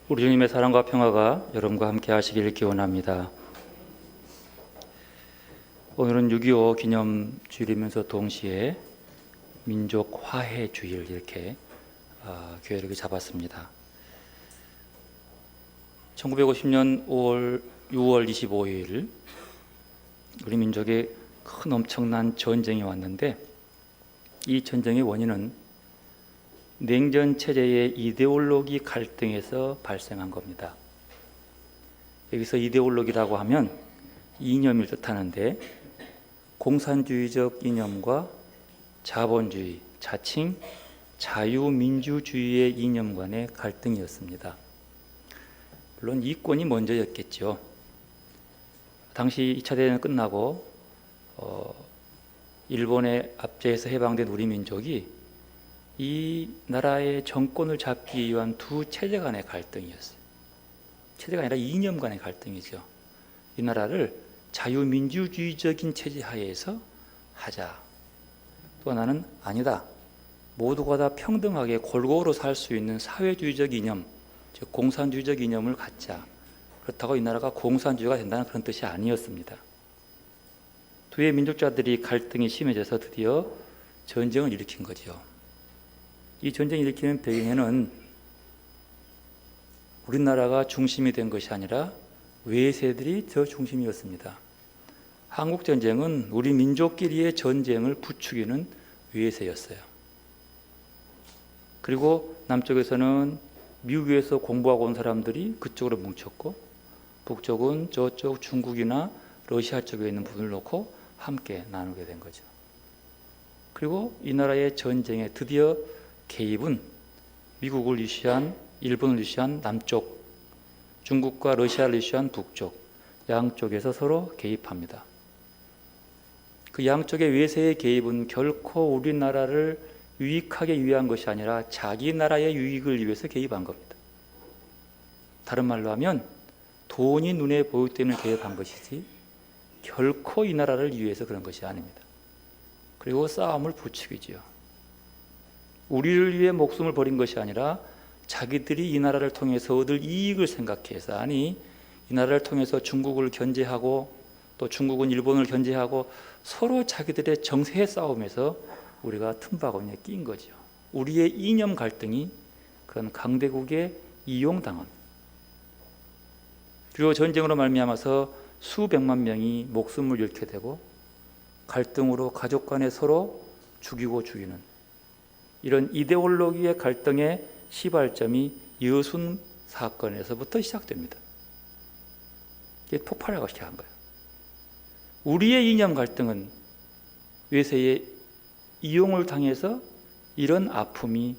우리 주님의 사랑과 평화가 여러분과 함께 하시길 기원합니다. 오늘은 6.25 기념주일이면서 동시에 민족 화해 주일 이렇게 교회를 잡았습니다. 1950년 6월 25일 우리 민족에 큰 엄청난 전쟁이 왔는데, 이 전쟁의 원인은 냉전 체제의 이데올로기 갈등에서 발생한 겁니다. 여기서 이데올로기라고 하면 이념을 뜻하는데, 공산주의적 이념과 자본주의, 자칭 자유민주주의의 이념 간의 갈등이었습니다. 물론 이권이 먼저였겠죠. 당시 2차 대전이 끝나고 일본의 압제에서 해방된 우리 민족이 이 나라의 정권을 잡기 위한 두 체제 간의 갈등이었어요. 체제가 아니라 이념 간의 갈등이죠. 이 나라를 자유민주주의적인 체제 하에서 하자. 또 하나는 아니다, 모두가 다 평등하게 골고루 살 수 있는 사회주의적 이념, 즉 공산주의적 이념을 갖자. 그렇다고 이 나라가 공산주의가 된다는 그런 뜻이 아니었습니다. 두의 민족자들이 갈등이 심해져서 드디어 전쟁을 일으킨 거죠. 이 전쟁을 일으키는 배경에는 우리나라가 중심이 된 것이 아니라 외세들이 저 중심이었습니다. 한국전쟁은 우리 민족끼리의 전쟁을 부추기는 외세였어요. 그리고 남쪽에서는 미국에서 공부하고 온 사람들이 그쪽으로 뭉쳤고, 북쪽은 저쪽 중국이나 러시아 쪽에 있는 부분을 놓고 함께 나누게 된 거죠. 그리고 이 나라의 전쟁에 드디어 개입은 미국을 유시한, 일본을 유시한 남쪽, 중국과 러시아를 유시한 북쪽, 양쪽에서 서로 개입합니다. 그 양쪽의 외세의 개입은 결코 우리나라를 유익하게 위한 것이 아니라 자기 나라의 유익을 위해서 개입한 겁니다. 다른 말로 하면 돈이 눈에 보일 때는 개입한 것이지 결코 이 나라를 위해서 그런 것이 아닙니다. 그리고 싸움을 부추기지요. 우리를 위해 목숨을 버린 것이 아니라 자기들이 이 나라를 통해서 얻을 이익을 생각해서, 아니 이 나라를 통해서 중국을 견제하고 또 중국은 일본을 견제하고 서로 자기들의 정세의 싸움에서 우리가 틈바구니에 낀 거죠. 우리의 이념 갈등이 그런 강대국에 이용당한, 그리고 전쟁으로 말미암아서 수백만 명이 목숨을 잃게 되고 갈등으로 가족 간에 서로 죽이고 죽이는 이런 이데올로기의 갈등의 시발점이 여순 사건에서부터 시작됩니다. 이게 폭발하기 시작한 거예요. 우리의 이념 갈등은 외세의 이용을 당해서 이런 아픔이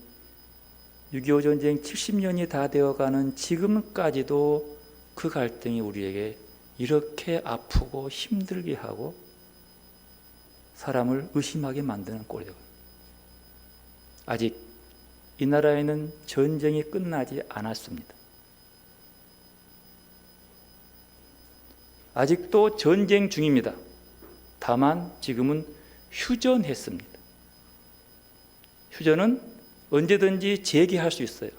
6.25 전쟁 70년이 다 되어가는 지금까지도 그 갈등이 우리에게 이렇게 아프고 힘들게 하고 사람을 의심하게 만드는 꼴이에요. 아직 이 나라에는 전쟁이 끝나지 않았습니다. 아직도 전쟁 중입니다. 다만 지금은 휴전했습니다. 휴전은 언제든지 재개할 수 있어요.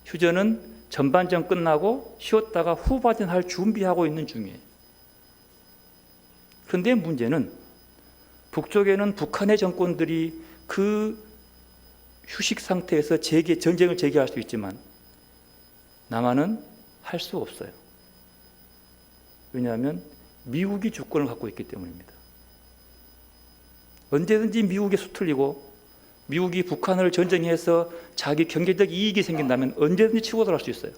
휴전은 전반전 끝나고 쉬었다가 후반전 할 준비하고 있는 중이에요. 그런데 문제는 북쪽에는 북한의 정권들이 그 휴식 상태에서 전쟁을 재개할 수 있지만 남한은 할 수 없어요. 왜냐하면 미국이 주권을 갖고 있기 때문입니다. 언제든지 미국에 수틀리고 미국이 북한을 전쟁해서 자기 경제적 이익이 생긴다면 언제든지 치고 들어갈 수 있어요.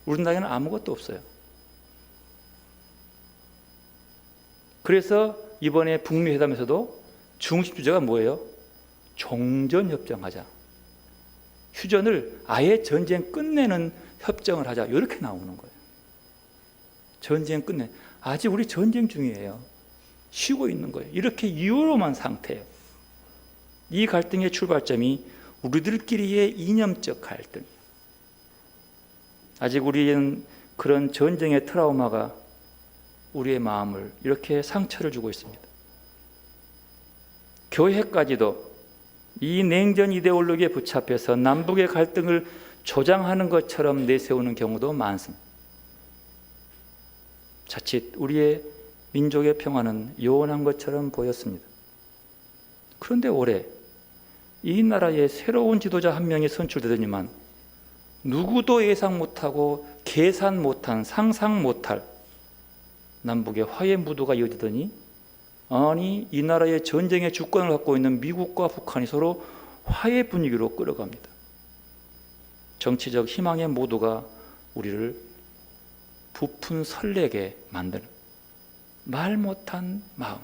우리나라에는 아무것도 없어요. 그래서 이번에 북미 회담에서도 중심 주제가 뭐예요? 종전협정하자. 휴전을 아예 전쟁 끝내는 협정을 하자. 이렇게 나오는 거예요. 전쟁 끝내. 아직 우리 전쟁 중이에요. 쉬고 있는 거예요. 이렇게 유로만 상태예요. 이 갈등의 출발점이 우리들끼리의 이념적 갈등이에요. 아직 우리는 그런 전쟁의 트라우마가 우리의 마음을 이렇게 상처를 주고 있습니다. 교회까지도 이 냉전 이데올로기에 붙잡혀서 남북의 갈등을 조장하는 것처럼 내세우는 경우도 많습니다. 자칫 우리의 민족의 평화는 요원한 것처럼 보였습니다. 그런데 올해 이 나라에 새로운 지도자 한 명이 선출되더니만 누구도 예상 못하고 계산 못한, 상상 못할 남북의 화해 무드가 이어지더니, 아니 이 나라의 전쟁의 주권을 갖고 있는 미국과 북한이 서로 화해 분위기로 끌어갑니다. 정치적 희망의 모두가 우리를 부푼 설레게 만드는 말 못한 마음.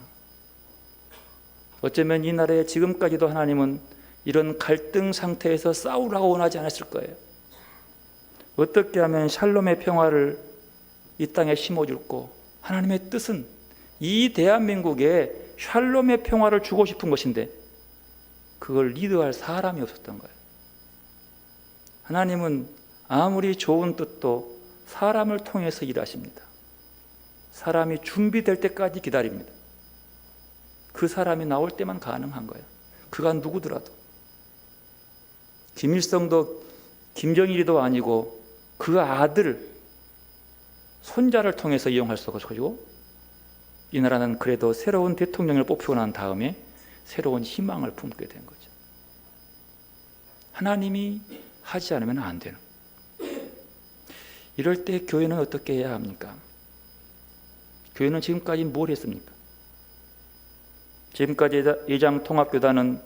어쩌면 이 나라에 지금까지도 하나님은 이런 갈등 상태에서 싸우라고 원하지 않았을 거예요. 어떻게 하면 샬롬의 평화를 이 땅에 심어줄고, 하나님의 뜻은 이 대한민국에 샬롬의 평화를 주고 싶은 것인데 그걸 리드할 사람이 없었던 거예요. 하나님은 아무리 좋은 뜻도 사람을 통해서 일하십니다. 사람이 준비될 때까지 기다립니다. 그 사람이 나올 때만 가능한 거예요. 그가 누구더라도. 김일성도 김정일이도 아니고 그 아들, 손자를 통해서 이용할 수 없고, 이 나라는 그래도 새로운 대통령을 뽑히고 난 다음에 새로운 희망을 품게 된 거죠. 하나님이 하지 않으면 안 되는. 이럴 때 교회는 어떻게 해야 합니까? 교회는 지금까지 뭘 했습니까? 지금까지 예장통합교단은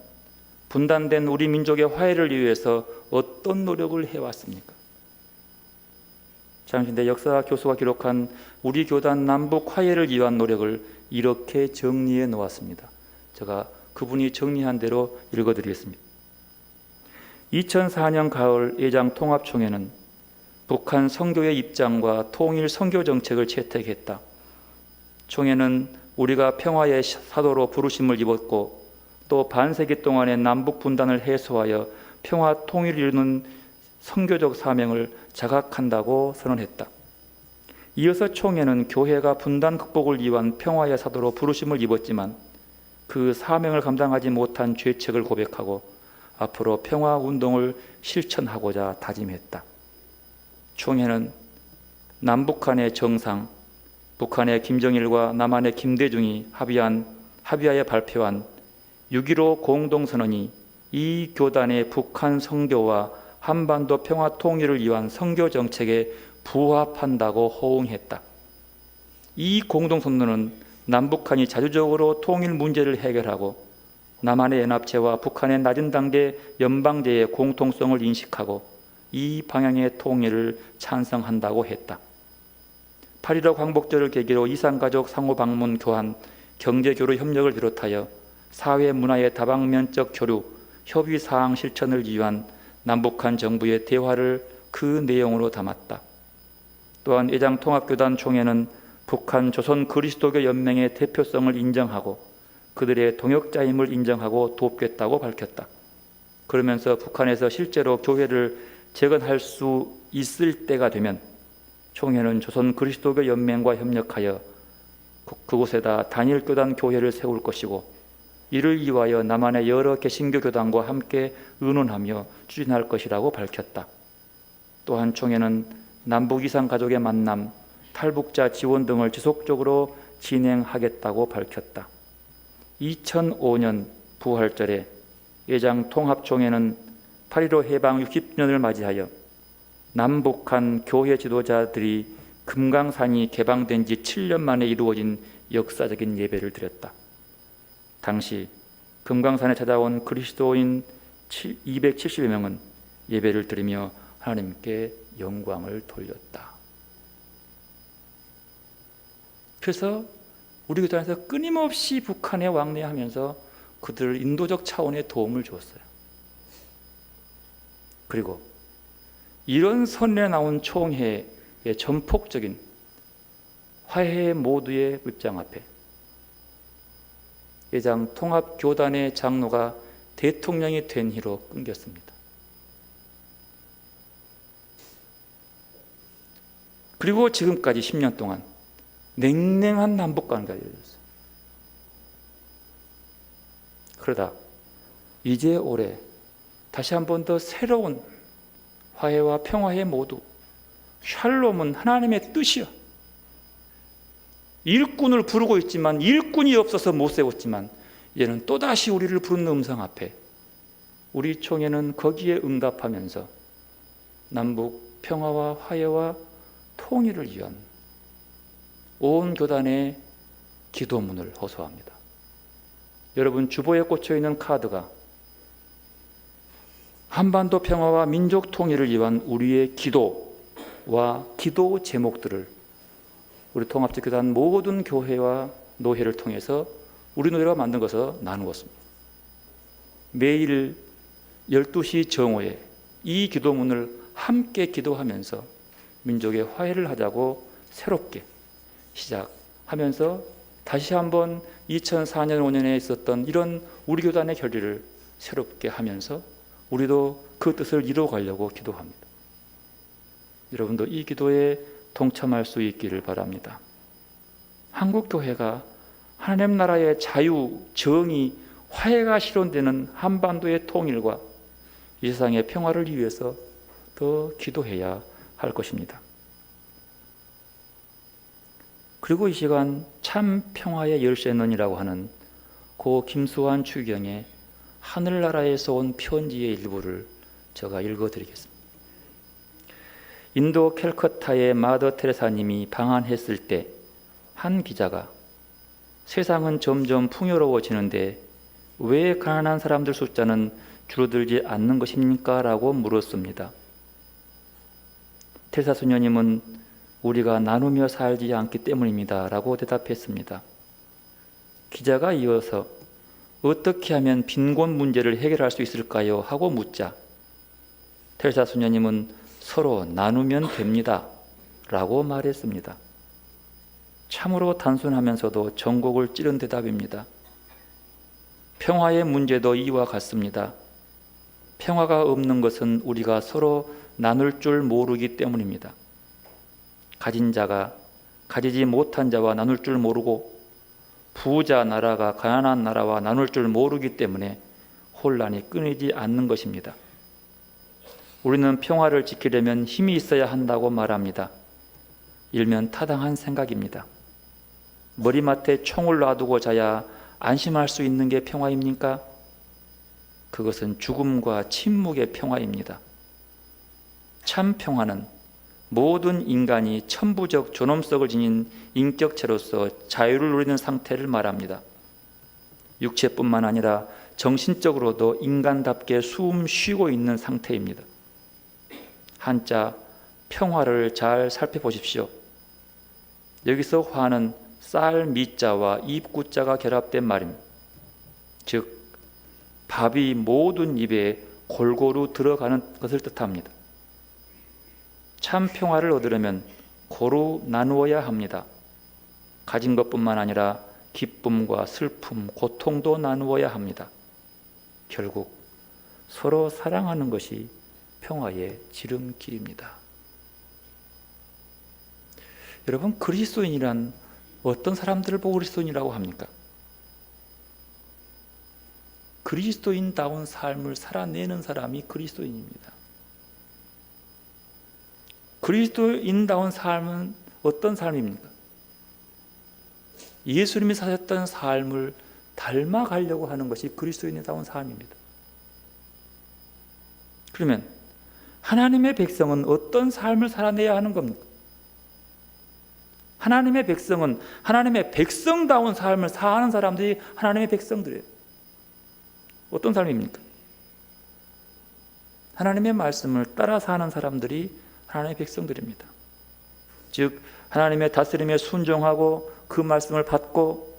분단된 우리 민족의 화해를 위해서 어떤 노력을 해왔습니까? 장신대 역사 교수가 기록한 우리 교단 남북 화해를 위한 노력을 이렇게 정리해 놓았습니다. 제가 그분이 정리한 대로 읽어드리겠습니다. 2004년 가을 예장통합총회는 북한 선교의 입장과 통일 선교 정책을 채택했다. 총회는 우리가 평화의 사도로 부르심을 입었고, 또 반세기 동안의 남북 분단을 해소하여 평화 통일을 이루는 선교적 사명을 자각한다고 선언했다. 이어서 총회는 교회가 분단 극복을 위한 평화의 사도로 부르심을 입었지만 그 사명을 감당하지 못한 죄책을 고백하고 앞으로 평화 운동을 실천하고자 다짐했다. 총회는 남북한의 정상, 북한의 김정일과 남한의 김대중이 합의하에 발표한 6.15 공동선언이 이 교단의 북한 선교와 한반도 평화 통일을 위한 선교 정책에 부합한다고 호응했다. 이 공동선언은 남북한이 자주적으로 통일 문제를 해결하고 남한의 연합체와 북한의 낮은 단계 연방제의 공통성을 인식하고 이 방향의 통일을 찬성한다고 했다. 8.15 광복절을 계기로 이산가족 상호방문 교환, 경제교류 협력을 비롯하여 사회 문화의 다방면적 교류, 협의사항 실천을 위한 남북한 정부의 대화를 그 내용으로 담았다. 또한 예장통합교단 총회는 북한 조선 그리스도교 연맹의 대표성을 인정하고 그들의 동역자임을 인정하고 돕겠다고 밝혔다. 그러면서 북한에서 실제로 교회를 재건할 수 있을 때가 되면 총회는 조선 그리스도교 연맹과 협력하여 그곳에다 단일교단 교회를 세울 것이고, 이를 위하여 남한의 여러 개신교 교단과 함께 의논하며 추진할 것이라고 밝혔다. 또한 총회는 남북 이산 가족의 만남, 탈북자 지원 등을 지속적으로 진행하겠다고 밝혔다. 2005년 부활절에 예장통합총회는 8.15 해방 60년을 맞이하여 남북한 교회 지도자들이 금강산이 개방된 지 7년 만에 이루어진 역사적인 예배를 드렸다. 당시 금강산에 찾아온 그리스도인 270여 명은 예배를 드리며 하나님께 영광을 돌렸다. 그래서 우리 교단에서 끊임없이 북한에 왕래하면서 그들을 인도적 차원의 도움을 줬어요. 그리고 이런 선례 나온 총회의 전폭적인 화해 모두의 입장 앞에 예장통합교단의 장로가 대통령이 된 희로 끊겼습니다. 그리고 지금까지 10년 동안 냉랭한 남북관계가 이어졌어요. 그러다 이제 올해 다시 한 번 더 새로운 화해와 평화의 모두. 샬롬은 하나님의 뜻이야. 일꾼을 부르고 있지만 일꾼이 없어서 못 세웠지만 이제는 또다시 우리를 부르는 음성 앞에 우리 총회는 거기에 응답하면서 남북 평화와 화해와 통일을 위한 온 교단의 기도문을 호소합니다. 여러분, 주보에 꽂혀있는 카드가 한반도 평화와 민족 통일을 위한 우리의 기도와 기도 제목들을 우리 통합제교단 모든 교회와 노회를 통해서 우리 노회가 만든 것을 나누었습니다. 매일 12시 정오에 이 기도문을 함께 기도하면서 민족의 화해를 하자고 새롭게 시작하면서 다시 한번 2004년 5년에 있었던 이런 우리 교단의 결의를 새롭게 하면서 우리도 그 뜻을 이루어가려고 기도합니다. 여러분도 이 기도에 동참할 수 있기를 바랍니다. 한국교회가 하나님 나라의 자유, 정의, 화해가 실현되는 한반도의 통일과 이 세상의 평화를 위해서 더 기도해야 할 것입니다. 그리고 이 시간 참 평화의 열쇠는이라고 하는 고 김수환 추경의 하늘나라에서 온 편지의 일부를 제가 읽어드리겠습니다. 인도 캘커타의 마더 테레사님이 방한했을 때 한 기자가 세상은 점점 풍요로워지는데 왜 가난한 사람들 숫자는 줄어들지 않는 것입니까? 라고 물었습니다. 테레사 수녀님은 우리가 나누며 살지 않기 때문입니다. 라고 대답했습니다. 기자가 이어서 어떻게 하면 빈곤 문제를 해결할 수 있을까요? 하고 묻자 테레사 수녀님은 서로 나누면 됩니다. 라고 말했습니다. 참으로 단순하면서도 전곡을 찌른 대답입니다. 평화의 문제도 이와 같습니다. 평화가 없는 것은 우리가 서로 나눌 줄 모르기 때문입니다. 가진 자가 가지지 못한 자와 나눌 줄 모르고 부자 나라가 가난한 나라와 나눌 줄 모르기 때문에 혼란이 끊이지 않는 것입니다. 우리는 평화를 지키려면 힘이 있어야 한다고 말합니다. 일면 타당한 생각입니다. 머리맡에 총을 놔두고 자야 안심할 수 있는 게 평화입니까? 그것은 죽음과 침묵의 평화입니다. 참 평화는 모든 인간이 천부적 존엄성을 지닌 인격체로서 자유를 누리는 상태를 말합니다. 육체뿐만 아니라 정신적으로도 인간답게 숨 쉬고 있는 상태입니다. 한자 평화를 잘 살펴보십시오. 여기서 화는 쌀 미자와 입구자가 결합된 말입니다. 즉 밥이 모든 입에 골고루 들어가는 것을 뜻합니다. 참 평화를 얻으려면 고루 나누어야 합니다. 가진 것뿐만 아니라 기쁨과 슬픔, 고통도 나누어야 합니다. 결국 서로 사랑하는 것이 평화의 지름길입니다. 여러분, 그리스도인이란 어떤 사람들을 보고 그리스도인이라고 합니까? 그리스도인다운 삶을 살아내는 사람이 그리스도인입니다. 그리스도인다운 삶은 어떤 삶입니까? 예수님이 사셨던 삶을 닮아가려고 하는 것이 그리스도인다운 삶입니다. 그러면 하나님의 백성은 어떤 삶을 살아내야 하는 겁니까? 하나님의 백성은 하나님의 백성다운 삶을 사는 사람들이 하나님의 백성들이에요. 어떤 삶입니까? 하나님의 말씀을 따라 사는 사람들이 하나님의 백성들입니다. 즉 하나님의 다스림에 순종하고 그 말씀을 받고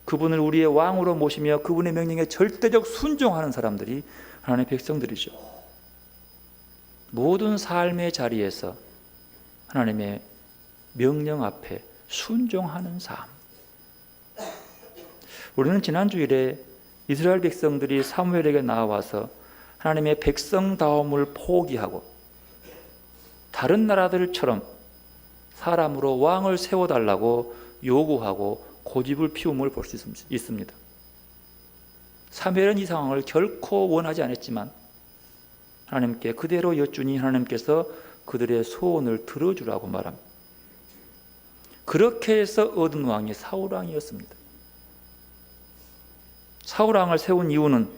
그분을 우리의 왕으로 모시며 그분의 명령에 절대적 순종하는 사람들이 하나님의 백성들이죠. 모든 삶의 자리에서 하나님의 명령 앞에 순종하는 삶. 우리는 지난 주일에 이스라엘 백성들이 사무엘에게 나와서 하나님의 백성다움을 포기하고 다른 나라들처럼 사람으로 왕을 세워달라고 요구하고 고집을 피움을 볼 수 있습니다. 사무엘은 이 상황을 결코 원하지 않았지만 하나님께 그대로 여쭈니 하나님께서 그들의 소원을 들어주라고 말합니다. 그렇게 해서 얻은 왕이 사울왕이었습니다. 사울왕을 세운 이유는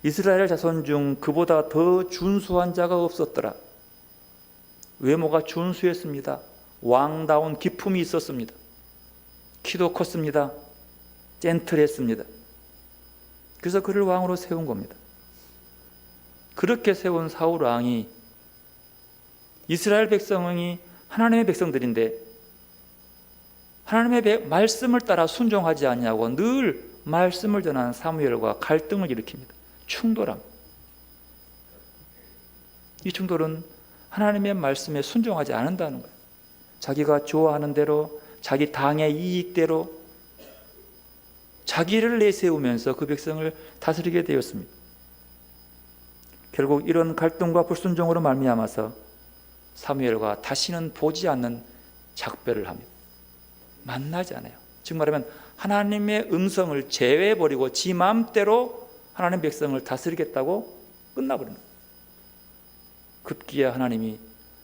이스라엘 자손 중 그보다 더 준수한 자가 없었더라. 외모가 준수했습니다. 왕다운 기품이 있었습니다. 키도 컸습니다. 젠틀했습니다. 그래서 그를 왕으로 세운 겁니다. 그렇게 세운 사울왕이 이스라엘 백성이 하나님의 백성들인데 하나님의 말씀을 따라 순종하지 않냐고 늘 말씀을 전하는 사무엘과 갈등을 일으킵니다. 충돌함. 이 충돌은 하나님의 말씀에 순종하지 않는다는 거예요. 자기가 좋아하는 대로, 자기 당의 이익대로 자기를 내세우면서 그 백성을 다스리게 되었습니다. 결국 이런 갈등과 불순종으로 말미암아서 사무엘과 다시는 보지 않는 작별을 합니다. 만나지 않아요. 즉 말하면 하나님의 음성을 제외해버리고 지 마음대로 하나님 백성을 다스리겠다고 끝나버립니다. 급기야 하나님이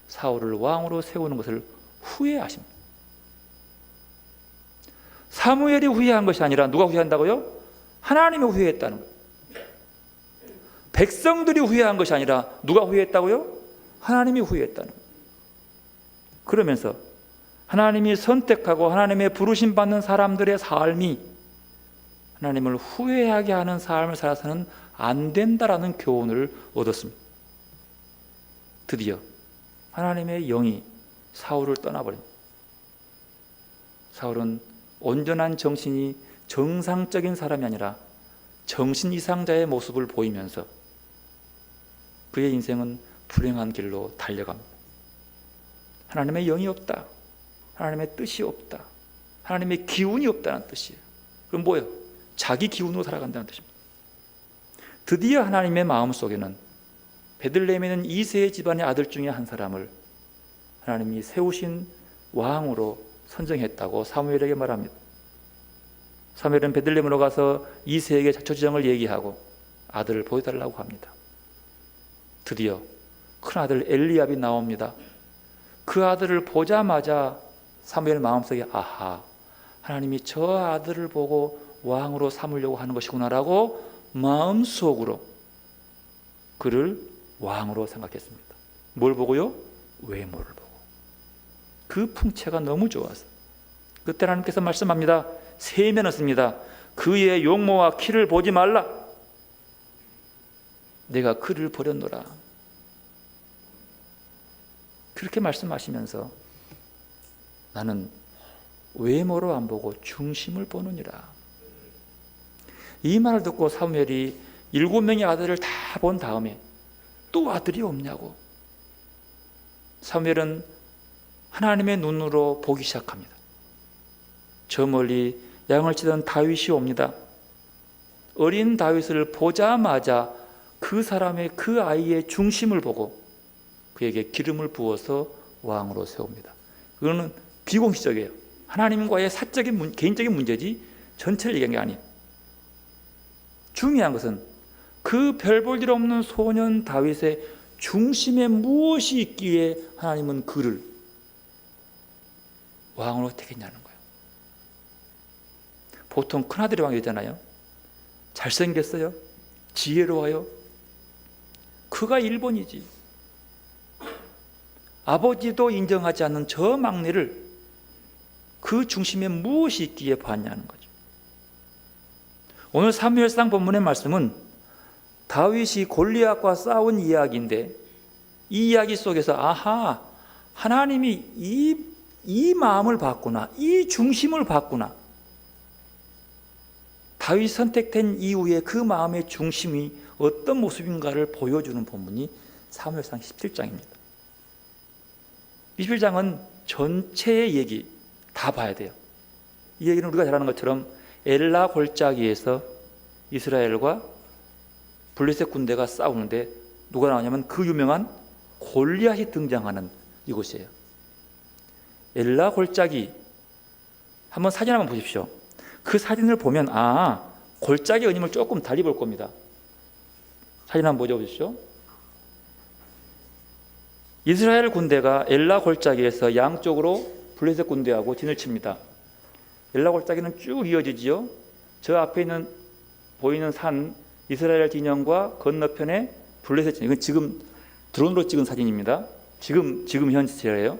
사울을 왕으로 세우는 것을 후회하십니다. 사무엘이 후회한 것이 아니라 누가 후회한다고요? 하나님이 후회했다는 거예요. 백성들이 후회한 것이 아니라 누가 후회했다고요? 하나님이 후회했다는 거예요. 그러면서 하나님이 선택하고 하나님의 부르심 받는 사람들의 삶이 하나님을 후회하게 하는 삶을 살아서는 안 된다라는 교훈을 얻었습니다. 드디어 하나님의 영이 사울을 떠나버립니다. 사울은 온전한 정신이 정상적인 사람이 아니라 정신 이상자의 모습을 보이면서 그의 인생은 불행한 길로 달려갑니다. 하나님의 영이 없다. 하나님의 뜻이 없다. 하나님의 기운이 없다는 뜻이에요. 그럼 뭐예요? 자기 기운으로 살아간다는 뜻입니다. 드디어 하나님의 마음속에는 베들레헴에 있는 이새의 집안의 아들 중에 한 사람을 하나님이 세우신 왕으로 선정했다고 사무엘에게 말합니다. 사무엘은 베들레헴으로 가서 이새에게 자초지정을 얘기하고 아들을 보여달라고 합니다. 드디어 큰아들 엘리압이 나옵니다. 그 아들을 보자마자 사무엘 마음속에 아하, 하나님이 저 아들을 보고 왕으로 삼으려고 하는 것이구나라고 마음속으로 그를 왕으로 생각했습니다. 뭘 보고요? 외모를 보고. 그 풍채가 너무 좋아서 그때 하나님께서 말씀합니다. 세면했습니다. 그의 용모와 키를 보지 말라. 내가 그를 버렸노라. 그렇게 말씀하시면서 나는 외모로 안 보고 중심을 보느니라. 이 말을 듣고 사무엘이 7명의 아들을 다 본 다음에 또 아들이 없냐고 사무엘은 하나님의 눈으로 보기 시작합니다. 저 멀리 양을 치던 다윗이 옵니다. 어린 다윗을 보자마자 그 사람의 그 아이의 중심을 보고 그에게 기름을 부어서 왕으로 세웁니다. 그거는 비공식적이에요. 하나님과의 사적인 개인적인 문제지 전체를 얘기한 게 아니에요. 중요한 것은 그 별 볼 일 없는 소년 다윗의 중심에 무엇이 있기에 하나님은 그를 왕으로 택했냐는 거예요. 보통 큰아들이 왕이 되잖아요. 잘생겼어요. 지혜로워요. 그가 1번이지. 아버지도 인정하지 않는 저 막내를 그 중심에 무엇이 있기에 봤냐는 거죠. 오늘 사무엘상 본문의 말씀은 다윗이 골리앗과 싸운 이야기인데 이 이야기 속에서 아하, 하나님이 이 마음을 봤구나. 이 중심을 봤구나. 다윗 선택된 이후에 그 마음의 중심이 어떤 모습인가를 보여주는 본문이 사무엘상 17장입니다. 21장은 전체의 얘기 다 봐야 돼요. 이 얘기는 우리가 잘 아는 것처럼 엘라 골짜기에서 이스라엘과 블레셋 군대가 싸우는데 누가 나오냐면 그 유명한 골리앗이 등장하는 이곳이에요. 엘라 골짜기 한번 사진 한번 보십시오. 그 사진을 보면 골짜기 그림을 조금 달리 볼 겁니다. 사진 한번 보십시오. 이스라엘 군대가 엘라 골짜기에서 양쪽으로 블레셋 군대하고 진을 칩니다. 엘라 골짜기는 쭉 이어지지요. 저 앞에 있는 보이는 산 이스라엘 진영과 건너편에 블레셋 진영. 이건 지금 드론으로 찍은 사진입니다. 지금 현 시절이에요.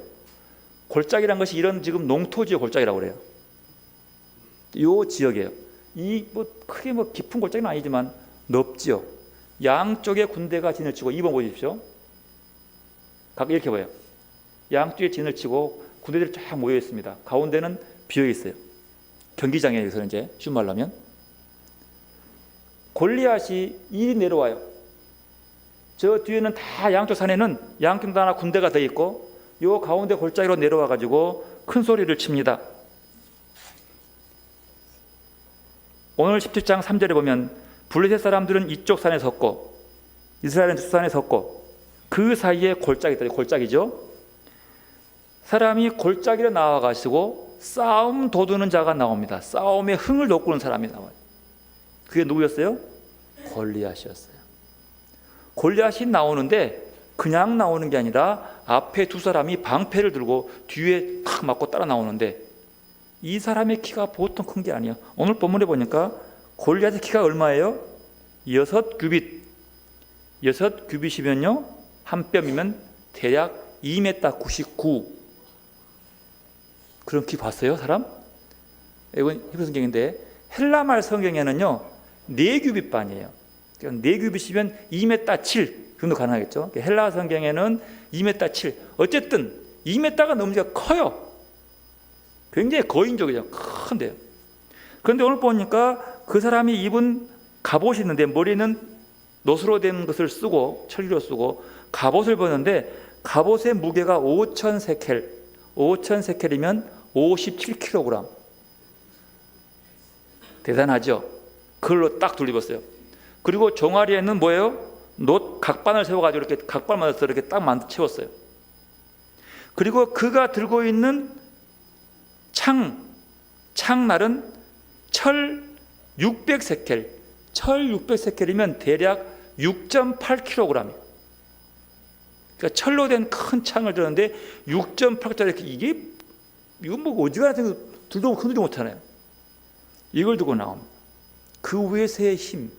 골짜기란 것이 이런 지금 농토지의 골짜기라고 그래요. 요 지역이에요. 이 크게 깊은 골짜기는 아니지만 넓지요. 양쪽에 군대가 진을 치고 2번 보십시오. 각 이렇게 보여요. 양쪽에 진을 치고 군대들이 쫙 모여 있습니다. 가운데는 비어 있어요. 경기장에 여기서 이제 쉬운 말로 하면 골리앗이 이리 내려와요. 저 뒤에는 다 양쪽 산에는 양쪽 다 군대가 더 있고 요 가운데 골짜기로 내려와 가지고 큰 소리를 칩니다. 오늘 17장 3절에 보면 블레셋 사람들은 이쪽 산에 섰고 이스라엘은 저 산에 섰고 그 사이에 골짜기죠. 사람이 골짜기로 나와가지고 싸움 도두는 자가 나옵니다. 싸움에 흥을 돋구는 사람이 나와요. 그게 누구였어요? 골리앗이었어요. 골리앗이 나오는데 그냥 나오는 게 아니라 앞에 두 사람이 방패를 들고 뒤에 탁 맞고 따라 나오는데 이 사람의 키가 보통 큰 게 아니에요. 오늘 본문에 보니까 골리앗의 키가 얼마예요? 6규빗. 6규빗이면요 한 뼘이면 대략 2m 99. 그런 키 봤어요 사람? 이건 히브리 성경인데 헬라말 성경에는요 4규빗 반이에요. 그러니까 4규빗이면 2m 7 정도 가능하겠죠. 헬라 성경에는 2m 7. 어쨌든 2m가 넘으니까 커요. 굉장히 거인족이죠. 큰데요. 그런데 오늘 보니까 그 사람이 입은 갑옷이 있는데 머리는 노스로 된 것을 쓰고 철기로 쓰고 갑옷을 벗는데 갑옷의 무게가 5,000세켈. 5,000세켈이면 57kg. 대단하죠. 그걸로 딱 둘러입었어요. 그리고 종아리에는 뭐예요? 놋 각반을 세워가지고 이렇게 각반 만들어서 이렇게 딱 채웠어요. 그리고 그가 들고 있는 창날은 철 600세켈. 철 600세켈이면 대략 6.8kg이에요. 그러니까 철로 된 큰 창을 들었는데 6.8kg 이건 뭐 어지간한 들도 흔들지 못하네요. 이걸 두고 나옵니다. 그 외세의 힘,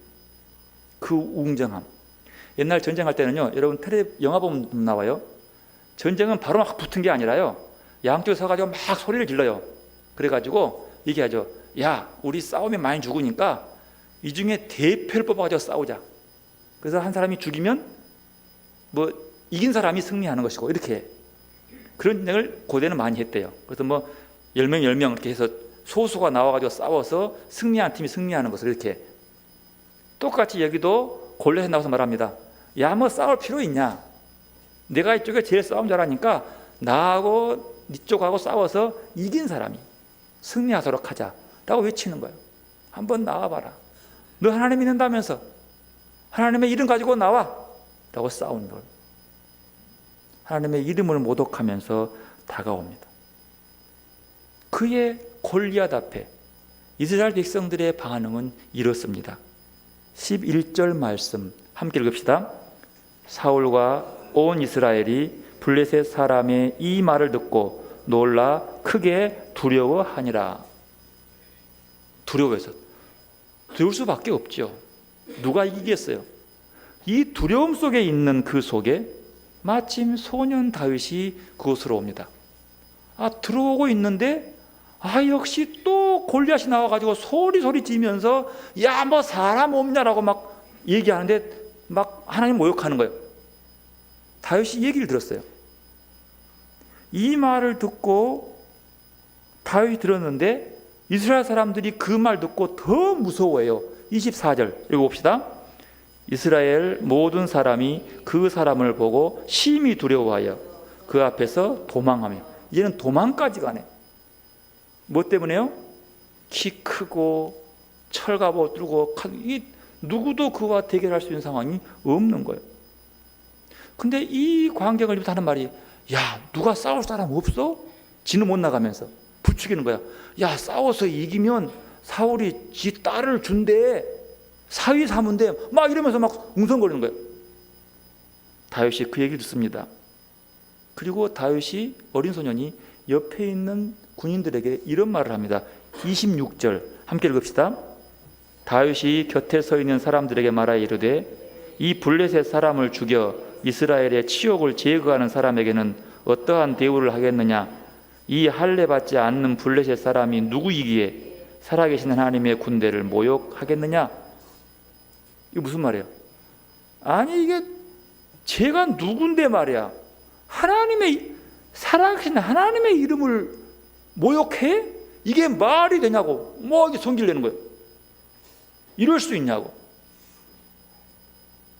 그 웅장함. 옛날 전쟁할 때는요, 여러분 영화 보면 나와요. 전쟁은 바로 막 붙은 게 아니라요. 양쪽에 서가지고 막 소리를 질러요. 그래가지고 얘기하죠. 야, 우리 싸우면 많이 죽으니까 이 중에 대표를 뽑아가지고 싸우자. 그래서 한 사람이 죽이면 이긴 사람이 승리하는 것이고 이렇게 그런 전쟁을 고대는 많이 했대요. 그래서 10명 이렇게 해서 소수가 나와가지고 싸워서 승리한 팀이 승리하는 것을 이렇게. 똑같이 여기도 골리앗이 나와서 말합니다. 야, 싸울 필요 있냐? 내가 이쪽에 제일 싸움 잘하니까 나하고 이쪽하고 싸워서 이긴 사람이 승리하도록 하자 라고 외치는 거예요. 한번 나와봐라. 너 하나님 믿는다면서 하나님의 이름 가지고 나와 라고 싸우는 거예요. 하나님의 이름을 모독하면서 다가옵니다. 그의 골리앗 앞에 이스라엘 백성들의 반응은 이렇습니다. 11절 말씀 함께 읽읍시다. 사울과 온 이스라엘이 블레셋 사람의 이 말을 듣고 놀라 크게 두려워하니라. 두려워해서 두려울 수밖에 없죠. 누가 이기겠어요? 이 두려움 속에 있는 그 속에 마침 소년 다윗이 그곳으로 옵니다. 들어오고 있는데 역시 또 골리앗이 나와가지고 소리 지면서 야, 사람 없냐라고 막 얘기하는데 막 하나님 모욕하는 거예요. 다윗이 얘기를 들었어요. 이 말을 듣고 다윗이 들었는데 이스라엘 사람들이 그 말 듣고 더 무서워해요. 24절 읽어봅시다. 이스라엘 모든 사람이 그 사람을 보고 심히 두려워하여 그 앞에서 도망하며. 얘는 도망까지 가네. 뭐 때문에요? 키 크고 철갑옷 들고 누구도 그와 대결할 수 있는 상황이 없는 거예요. 근데 이 광경을 보면서 하는 말이 야, 누가 싸울 사람 없어? 지는 못 나가면서 부추기는 거야. 야, 싸워서 이기면 사울이 지 딸을 준대. 사위 삼은데 막 이러면서 막 웅성거리는 거예요. 다윗이 그 얘기를 듣습니다. 그리고 다윗이 어린 소년이 옆에 있는 군인들에게 이런 말을 합니다. 26절 함께 읽읍시다. 다윗이 곁에 서 있는 사람들에게 말하여 이르되 이 블레셋 사람을 죽여 이스라엘의 치욕을 제거하는 사람에게는 어떠한 대우를 하겠느냐? 이 할례 받지 않는 블레셋 사람이 누구이기에 살아계신 하나님의 군대를 모욕하겠느냐? 이게 무슨 말이에요? 아니 이게 제가 누군데 말이야. 하나님의 살아계신 하나님의 이름을 모욕해? 이게 말이 되냐고. 뭐 이게 성질 내는 거예요. 이럴 수 있냐고.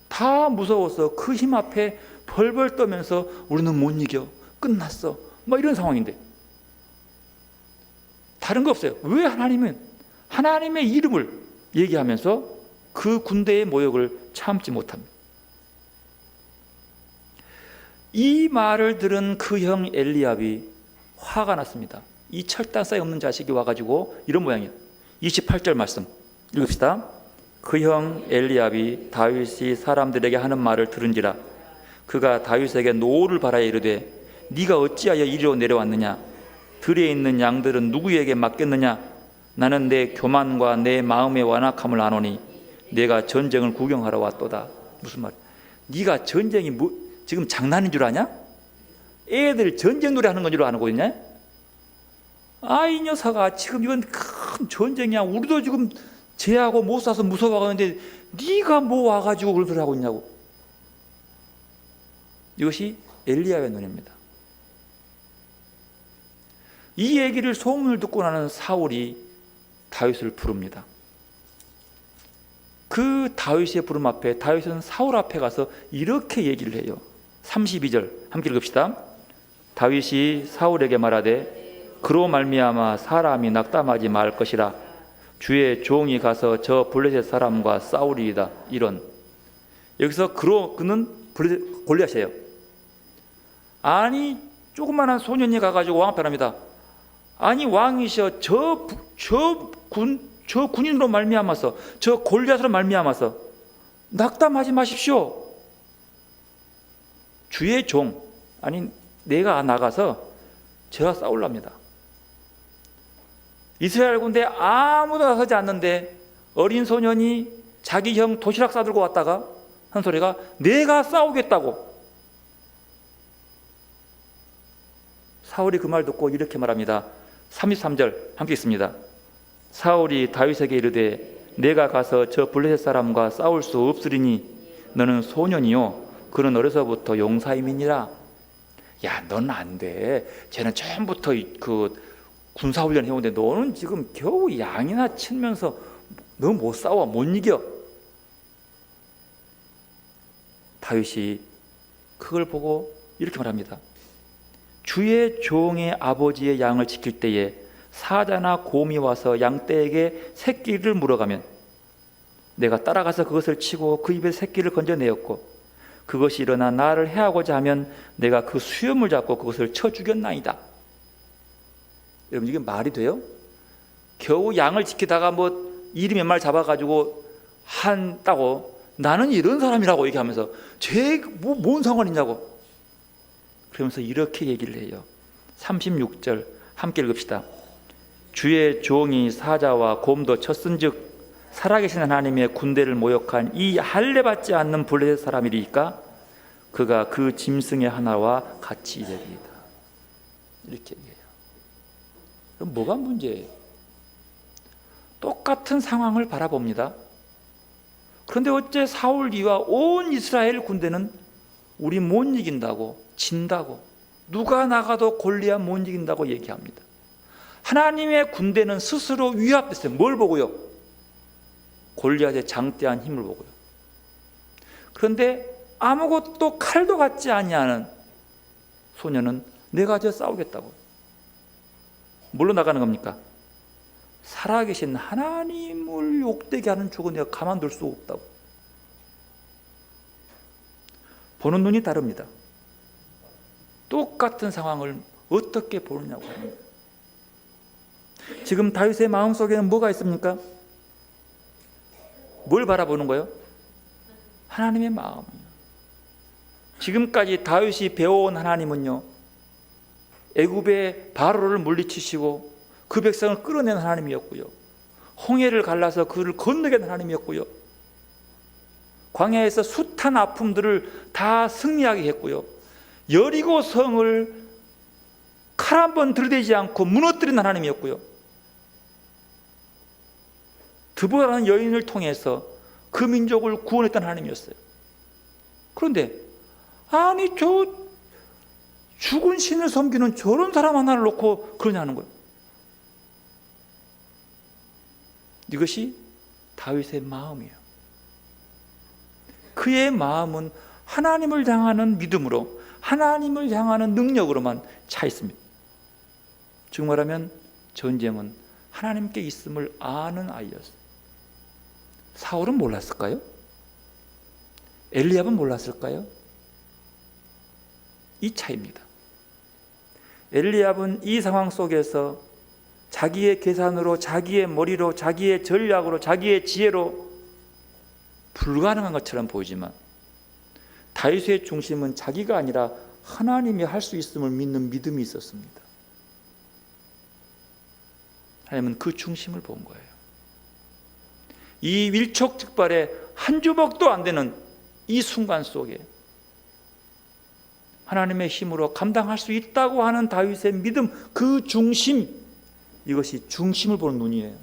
다 무서워서 그 힘 앞에 벌벌 떠면서 우리는 못 이겨. 끝났어. 뭐 이런 상황인데. 다른 거 없어요. 왜 하나님은 하나님의 이름을 얘기하면서 그 군대의 모욕을 참지 못합니다. 이 말을 들은 그 형 엘리압이 화가 났습니다. 이 철단싸에 없는 자식이 와가지고 이런 모양이에요. 28절 말씀 읽읍시다. 그 형 엘리압이 다윗이 사람들에게 하는 말을 들은지라 그가 다윗에게 노를 바라여 이르되 네가 어찌하여 이리로 내려왔느냐? 들에 있는 양들은 누구에게 맡겼느냐? 나는 내 교만과 내 마음의 완악함을 아노니 내가 전쟁을 구경하러 왔도다. 무슨 말이야? 네가 전쟁이 지금 장난인 줄 아냐? 애들 전쟁 놀이 하는 건 줄 아는 거냐? 아, 이 녀석아, 지금 이건 큰 전쟁이야. 우리도 지금 쟤하고 못 싸서 무서워하는데 네가 뭐 와가지고 그런 소리 하고 있냐고. 이것이 엘리야의 눈입니다. 이 얘기를 소문을 듣고 나는 사울이 다윗을 부릅니다. 그 다윗의 부름 앞에 다윗은 사울 앞에 가서 이렇게 얘기를 해요. 32절 함께 읽읍시다. 다윗이 사울에게 말하되 그로 말미암아 사람이 낙담하지 말 것이라 주의 종이 가서 저 블레셋 사람과 싸우리이다. 이런. 여기서 그는 골리앗이에요. 아니 조그만한 소년이 가가지고 왕 앞에 합니다. 아니 왕이셔 저 군인으로 말미암아서 저 골리앗으로 말미암아서 낙담하지 마십시오. 주의 종 아니 내가 나가서 제가 싸울랍니다. 이스라엘 군대 아무도 나서지 않는데 어린 소년이 자기 형 도시락 싸들고 왔다가 한 소리가 내가 싸우겠다고. 사울이 그 말 듣고 이렇게 말합니다. 33절 함께 읽습니다. 사울이 다윗에게 이르되 내가 가서 저 블레셋 사람과 싸울 수 없으리니 너는 소년이요 그는 어려서부터 용사임이니라. 야, 넌 안 돼. 쟤는 처음부터 그 군사훈련 해오는데 너는 지금 겨우 양이나 치면서 너 못 싸워, 못 이겨. 다윗이 그걸 보고 이렇게 말합니다. 주의 종의 아버지의 양을 지킬 때에 사자나 곰이 와서 양떼에게 새끼를 물어가면 내가 따라가서 그것을 치고 그 입에 새끼를 건져내었고 그것이 일어나 나를 해하고자 하면 내가 그 수염을 잡고 그것을 쳐 죽였나이다. 여러분 이게 말이 돼요? 겨우 양을 지키다가 뭐 이리 몇 마리 잡아가지고 한다고 나는 이런 사람이라고 얘기하면서 뭔 상관이냐고 그러면서 이렇게 얘기를 해요. 36절 함께 읽읍시다. 주의 종이 사자와 곰도 쳤은즉 살아계신 하나님의 군대를 모욕한 이 할례받지 않는 블레셋 사람이리까 그가 그 짐승의 하나와 같이 되리이다. 이렇게 얘기해요. 그럼 뭐가 문제예요? 똑같은 상황을 바라봅니다. 그런데 어째 사울기와 온 이스라엘 군대는 우리 못 이긴다고 진다고 누가 나가도 골리앗 못 이긴다고 얘기합니다. 하나님의 군대는 스스로 위압됐어요. 뭘 보고요? 골리앗의 장대한 힘을 보고요. 그런데 아무것도 칼도 같지 아니하는 소년은 내가 저 싸우겠다고. 뭘로 나가는 겁니까? 살아계신 하나님을 욕되게 하는 쪽은 내가 가만둘 수 없다고. 보는 눈이 다릅니다. 똑같은 상황을 어떻게 보느냐고 합니다. 지금 다윗의 마음속에는 뭐가 있습니까? 뭘 바라보는 거예요? 하나님의 마음이요. 지금까지 다윗이 배워온 하나님은요, 애굽의 바로를 물리치시고 그 백성을 끌어낸 하나님이었고요, 홍해를 갈라서 그를 건너게 한 하나님이었고요, 광야에서 숱한 아픔들을 다 승리하게 했고요, 여리고 성을 칼 한 번 들이대지 않고 무너뜨린 하나님이었고요, 드보라는 여인을 통해서 그 민족을 구원했던 하나님이었어요. 그런데 아니 저 죽은 신을 섬기는 저런 사람 하나를 놓고 그러냐는 거예요. 이것이 다윗의 마음이에요. 그의 마음은 하나님을 향하는 믿음으로, 하나님을 향하는 능력으로만 차 있습니다. 즉 말하면 전쟁은 하나님께 있음을 아는 아이였어요. 사울은 몰랐을까요? 엘리압은 몰랐을까요? 이 차이입니다. 엘리압은 이 상황 속에서 자기의 계산으로, 자기의 머리로, 자기의 전략으로, 자기의 지혜로 불가능한 것처럼 보이지만, 다윗의 중심은 자기가 아니라 하나님이 할 수 있음을 믿는 믿음이 있었습니다. 하나님은 그 중심을 본 거예요. 이 일촉즉발의 한 주먹도 안 되는 이 순간 속에 하나님의 힘으로 감당할 수 있다고 하는 다윗의 믿음, 그 중심, 이것이 중심을 보는 눈이에요.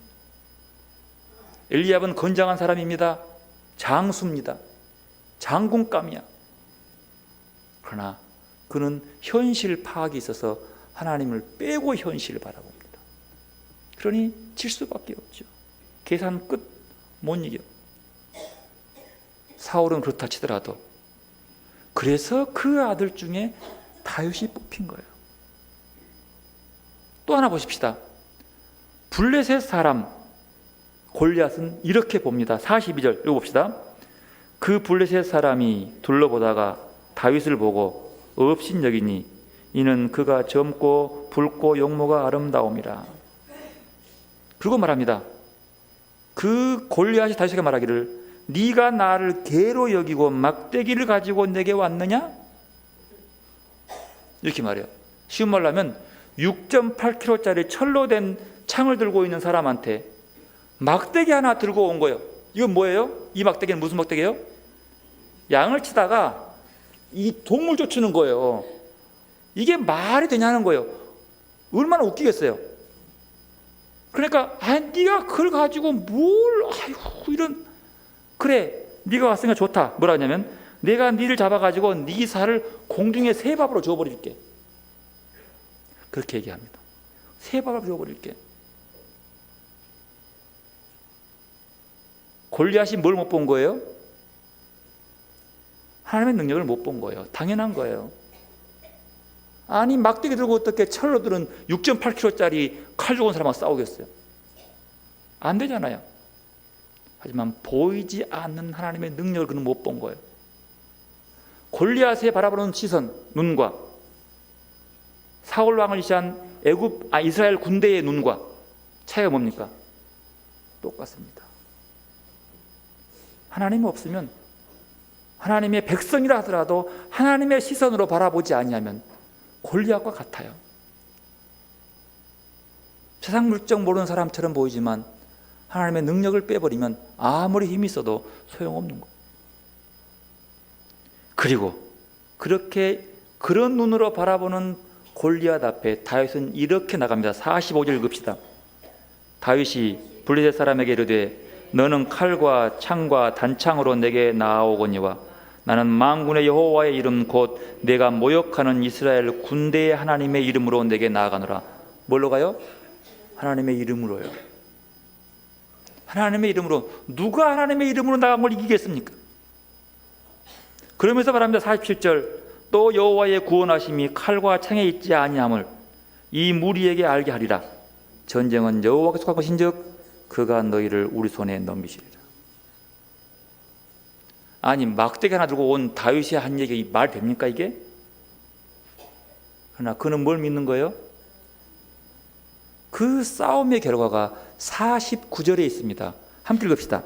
엘리압은 건장한 사람입니다. 장수입니다. 장군감이야. 그러나 그는 현실 파악이 있어서 하나님을 빼고 현실을 바라봅니다. 그러니 질 수밖에 없죠. 계산 끝 못 이겨. 사울은 그렇다 치더라도 그래서 그 아들 중에 다윗이 뽑힌 거예요. 또 하나 보십시다. 블레셋 사람 골리앗은 이렇게 봅니다. 42절 읽어봅시다. 그 블레셋 사람이 둘러보다가 다윗을 보고 업신여기니 이는 그가 젊고 붉고 용모가 아름다움이라. 그리고 말합니다. 그 골리앗이 다윗에게 말하기를 네가 나를 개로 여기고 막대기를 가지고 내게 왔느냐? 이렇게 말해요. 쉬운 말로 하면 6.8kg짜리 철로 된 창을 들고 있는 사람한테 막대기 하나 들고 온 거예요. 이건 뭐예요? 이 막대기는 무슨 막대기예요? 양을 치다가 이 동물 쫓는 거예요. 이게 말이 되냐는 거예요. 얼마나 웃기겠어요. 그러니까 네가 그걸 가지고 아이고 이런, 그래 네가 왔으니까 좋다. 뭐라 하냐면 내가 네를 잡아가지고 네 살을 공중에 새밥으로 줘버릴게. 그렇게 얘기합니다. 새밥으로 줘버릴게. 골리앗이 뭘 못 본 거예요? 하나님의 능력을 못 본 거예요. 당연한 거예요. 아니 막대기 들고 어떻게 철로 들은 6.8kg짜리 칼 죽은 사람하고 싸우겠어요? 안 되잖아요. 하지만 보이지 않는 하나님의 능력을 그는 못 본 거예요. 골리앗에 바라보는 시선, 눈과 사울 왕을 시한 이스라엘 군대의 눈과 차이가 뭡니까? 똑같습니다. 하나님이 없으면, 하나님의 백성이라 하더라도 하나님의 시선으로 바라보지 아니하면 골리앗과 같아요. 세상 물정 모르는 사람처럼 보이지만 하나님의 능력을 빼버리면 아무리 힘이 있어도 소용없는 거예요. 그리고 그런 눈으로 바라보는 골리앗 앞에 다윗은 이렇게 나갑니다. 45절 읽읍시다. 다윗이 블레셋 사람에게 이르되 너는 칼과 창과 단창으로 내게 나아오거니와 나는 만군의 여호와의 이름 곧 내가 모욕하는 이스라엘 군대의 하나님의 이름으로 내게 나아가노라. 뭘로 가요? 하나님의 이름으로요. 하나님의 이름으로. 누가 하나님의 이름으로 나간 걸 이기겠습니까? 그러면서 말합니다. 47절 또 여호와의 구원하심이 칼과 창에 있지 아니함을 이 무리에게 알게 하리라. 전쟁은 여호와께 속한 것인즉 그가 너희를 우리 손에 넘기시리라. 아니 막대기 하나 들고 온 다윗이 한 얘기 말 됩니까 이게? 그러나 그는 뭘 믿는 거예요? 그 싸움의 결과가 49절에 있습니다. 함께 읽읍시다.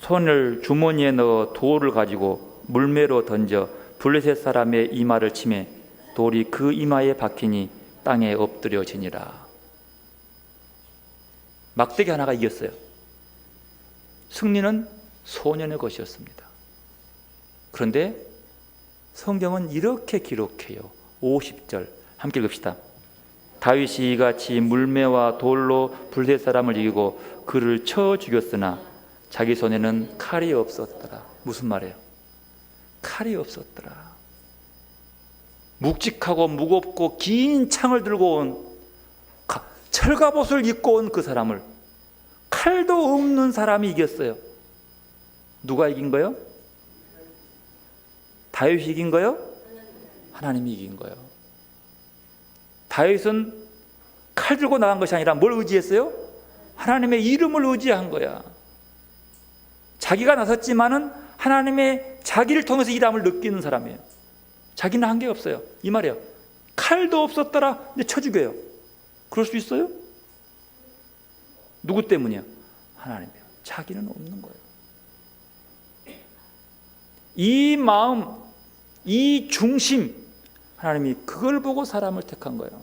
손을 주머니에 넣어 돌을 가지고 물매로 던져 블레셋 사람의 이마를 치매 돌이 그 이마에 박히니 땅에 엎드려지니라. 막대기 하나가 이겼어요. 승리는 소년의 것이었습니다. 그런데 성경은 이렇게 기록해요. 50절 함께 읽읍시다. 다윗이 이같이 물매와 돌로 블레셋 사람을 이기고 그를 쳐 죽였으나 자기 손에는 칼이 없었더라. 무슨 말이에요? 칼이 없었더라. 묵직하고 무겁고 긴 창을 들고 온 철갑옷을 입고 온 그 사람을 칼도 없는 사람이 이겼어요. 누가 이긴 거요? 다윗이 이긴 거요? 하나님이 이긴 거요. 다윗은 칼 들고 나간 것이 아니라 뭘 의지했어요? 하나님의 이름을 의지한 거야. 자기가 나섰지만은 하나님의 자기를 통해서 일함을 느끼는 사람이에요. 자기는 한계가 없어요. 이 말이에요. 칼도 없었더라. 근데 쳐 죽여요. 그럴 수 있어요? 누구 때문이야? 하나님이에요. 자기는 없는 거예요. 이 마음, 이 중심, 하나님이 그걸 보고 사람을 택한 거예요.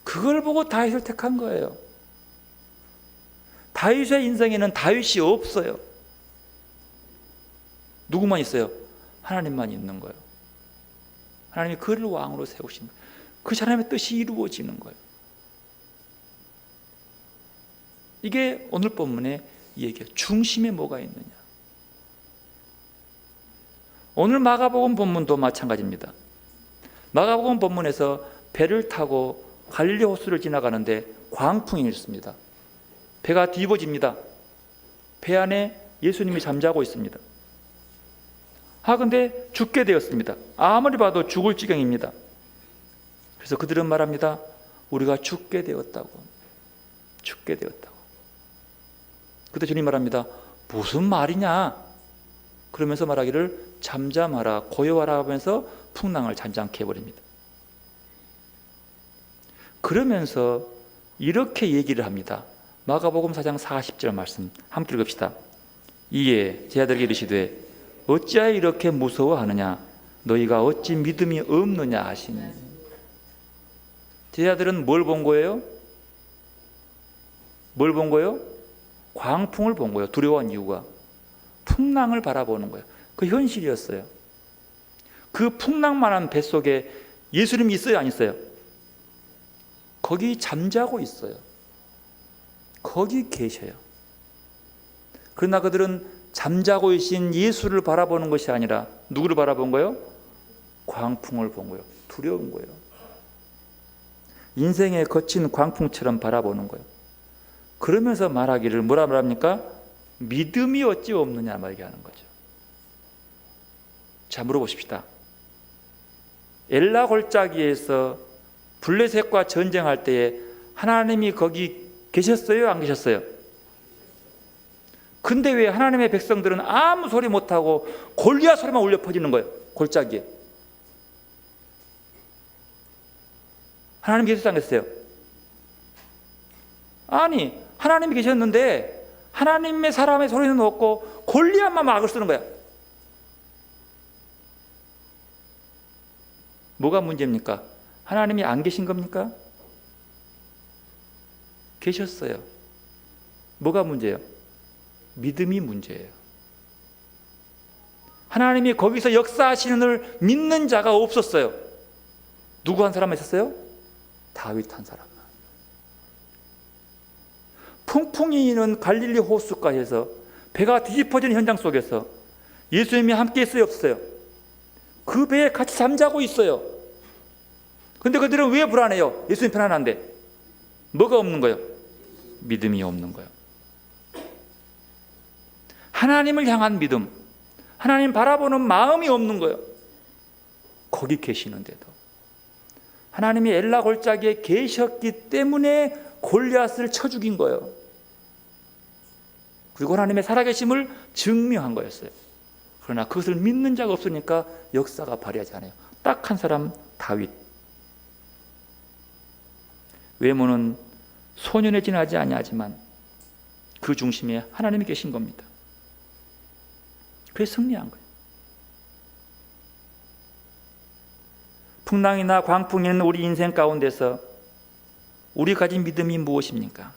그걸 보고 다윗을 택한 거예요. 다윗의 인생에는 다윗이 없어요. 누구만 있어요? 하나님만 있는 거예요. 하나님이 그를 왕으로 세우신 거예요. 그 사람의 뜻이 이루어지는 거예요. 이게 오늘 본문의 얘기예요. 중심에 뭐가 있느냐. 오늘 마가복음 본문도 마찬가지입니다. 마가복음 본문에서 배를 타고 갈릴리 호수를 지나가는데 광풍이 있습니다. 배가 뒤집어집니다. 배 안에 예수님이 잠자고 있습니다. 근데 죽게 되었습니다. 아무리 봐도 죽을 지경입니다. 그래서 그들은 말합니다. 우리가 죽게 되었다고. 죽게 되었다고. 그때 주님 말합니다. 무슨 말이냐? 그러면서 말하기를 잠잠하라, 고요하라 하면서 풍랑을 잔잔케 해버립니다. 그러면서 이렇게 얘기를 합니다. 마가복음 4장 40절 말씀 함께 읽읍시다. 이에 제자들에게 이르시되 어찌하여 이렇게 무서워하느냐? 너희가 어찌 믿음이 없느냐 하시니. 제자들은 뭘 본 거예요? 뭘 본 거예요? 광풍을 본 거예요. 두려워한 이유가 풍랑을 바라보는 거예요. 그 현실이었어요. 그 풍랑만한 뱃속에 예수님이 있어요, 안 있어요? 거기 잠자고 있어요. 거기 계셔요. 그러나 그들은 잠자고 계신 예수를 바라보는 것이 아니라 누구를 바라본 거예요? 광풍을 본 거예요. 두려운 거예요. 인생의 거친 광풍처럼 바라보는 거예요. 그러면서 말하기를 뭐라 말합니까? 믿음이 어찌 없느냐 말하는 거죠. 자, 물어보십시다. 엘라 골짜기에서 블레셋과 전쟁할 때에 하나님이 거기 계셨어요? 안 계셨어요? 근데 왜 하나님의 백성들은 아무 소리 못하고 골리앗 소리만 울려 퍼지는 거예요? 골짜기에. 하나님 계셨어요? 안 계셨어요? 아니, 하나님이 계셨는데 하나님의 사람의 소리는 없고 골리앗만 막을 쓰는 거야. 뭐가 문제입니까? 하나님이 안 계신 겁니까? 계셨어요. 뭐가 문제예요? 믿음이 문제예요. 하나님이 거기서 역사하시는 을 믿는 자가 없었어요. 누구 한 사람 있었어요? 다윗 한 사람. 풍풍이 있는 갈릴리 호수가에서 배가 뒤집어지는 현장 속에서 예수님이 함께 있어요, 없어요? 그 배에 같이 잠자고 있어요. 근데 그들은 왜 불안해요? 예수님 편안한데. 뭐가 없는 거예요? 믿음이 없는 거예요. 하나님을 향한 믿음, 하나님 바라보는 마음이 없는 거예요. 거기 계시는데도. 하나님이 엘라 골짜기에 계셨기 때문에 골리앗을 쳐 죽인 거예요. 그리고 하나님의 살아계심을 증명한 거였어요. 그러나 그것을 믿는 자가 없으니까 역사가 발휘하지 않아요. 딱 한 사람, 다윗. 외모는 소년에 지나지 아니하지만 그 중심에 하나님이 계신 겁니다. 그래서 승리한 거예요. 풍랑이나 광풍이 있는 우리 인생 가운데서 우리 가진 믿음이 무엇입니까?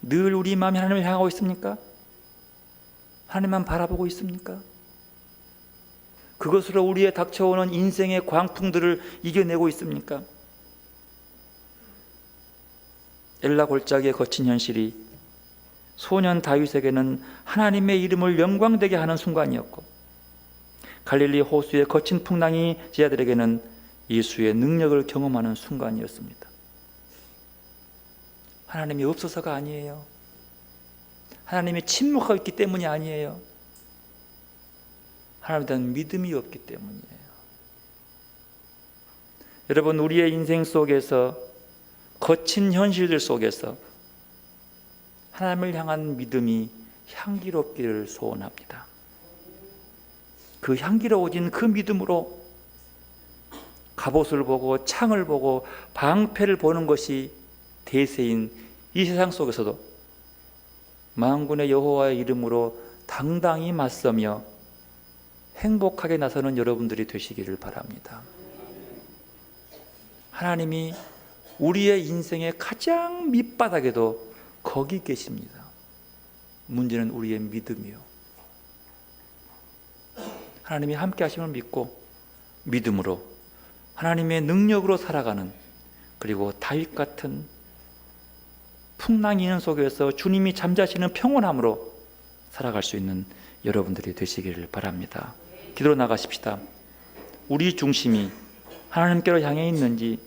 늘 우리 마음이 하나님을 향하고 있습니까? 하나님만 바라보고 있습니까? 그것으로 우리의 닥쳐오는 인생의 광풍들을 이겨내고 있습니까? 엘라 골짜기의 거친 현실이 소년 다윗에게는 하나님의 이름을 영광되게 하는 순간이었고, 갈릴리 호수의 거친 풍랑이 제자들에게는 예수의 능력을 경험하는 순간이었습니다. 하나님이 없어서가 아니에요. 하나님이 침묵하고 있기 때문이 아니에요. 하나님에 대한 믿음이 없기 때문이에요. 여러분, 우리의 인생 속에서 거친 현실들 속에서 하나님을 향한 믿음이 향기롭기를 소원합니다. 그 향기로워진 그 믿음으로 갑옷을 보고 창을 보고 방패를 보는 것이 대세인 이 세상 속에서도 만군의 여호와의 이름으로 당당히 맞서며 행복하게 나서는 여러분들이 되시기를 바랍니다. 하나님이 우리의 인생의 가장 밑바닥에도 거기 계십니다. 문제는 우리의 믿음이요. 하나님이 함께 하심을 믿고 믿음으로 하나님의 능력으로 살아가는, 그리고 다윗 같은 풍랑이 있는 속에서 주님이 잠자시는 평온함으로 살아갈 수 있는 여러분들이 되시기를 바랍니다. 기도로 나가십시다. 우리 중심이 하나님께로 향해 있는지